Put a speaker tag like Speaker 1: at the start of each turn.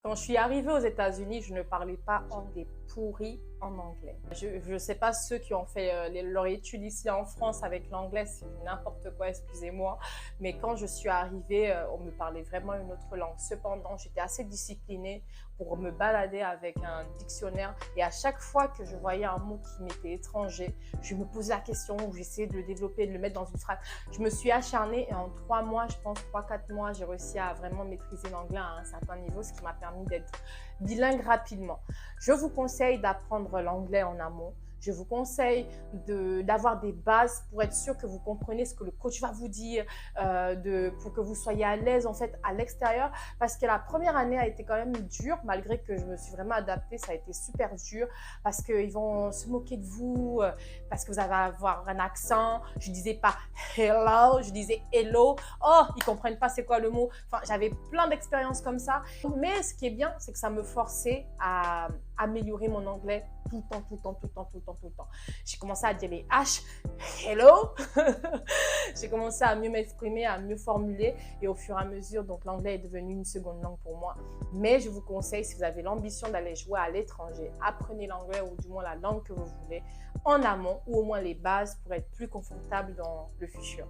Speaker 1: Quand je suis arrivée aux États-Unis, je ne parlais pas anglais pourri en anglais. Je ne sais pas ceux qui ont fait leur étude ici en France avec l'anglais, c'est n'importe quoi, excusez-moi. Mais quand je suis arrivée, on me parlait vraiment une autre langue. Cependant, j'étais assez disciplinée pour me balader avec un dictionnaire. Et à chaque fois que je voyais un mot qui m'était étranger, je me posais la question, ou j'essayais de le développer, de le mettre dans une phrase. Je me suis acharnée et en 3 mois, je pense 3-4 mois, j'ai réussi à vraiment maîtriser l'anglais à un certain niveau, ce qui m'a permis d'être bilingue rapidement. Je vous conseille d'apprendre l'anglais en amont. Je vous conseille d'avoir des bases pour être sûr que vous comprenez ce que le coach va vous dire, pour que vous soyez à l'aise en fait à l'extérieur. Parce que la première année a été quand même dure, malgré que je me suis vraiment adaptée, ça a été super dur. Parce qu'ils vont se moquer de vous, parce que vous allez avoir un accent. Je disais pas hello, je disais hello. Oh, ils comprennent pas c'est quoi le mot. Enfin, j'avais plein d'expériences comme ça. Mais ce qui est bien, c'est que ça me forçait à améliorer mon anglais tout le temps, tout le temps, tout le temps, tout le temps, tout le temps. J'ai commencé à dire les H, hello. J'ai commencé à mieux m'exprimer, à mieux formuler et au fur et à mesure, donc l'anglais est devenu une seconde langue pour moi. Mais je vous conseille, si vous avez l'ambition d'aller jouer à l'étranger, apprenez l'anglais ou du moins la langue que vous voulez en amont ou au moins les bases pour être plus confortable dans le futur.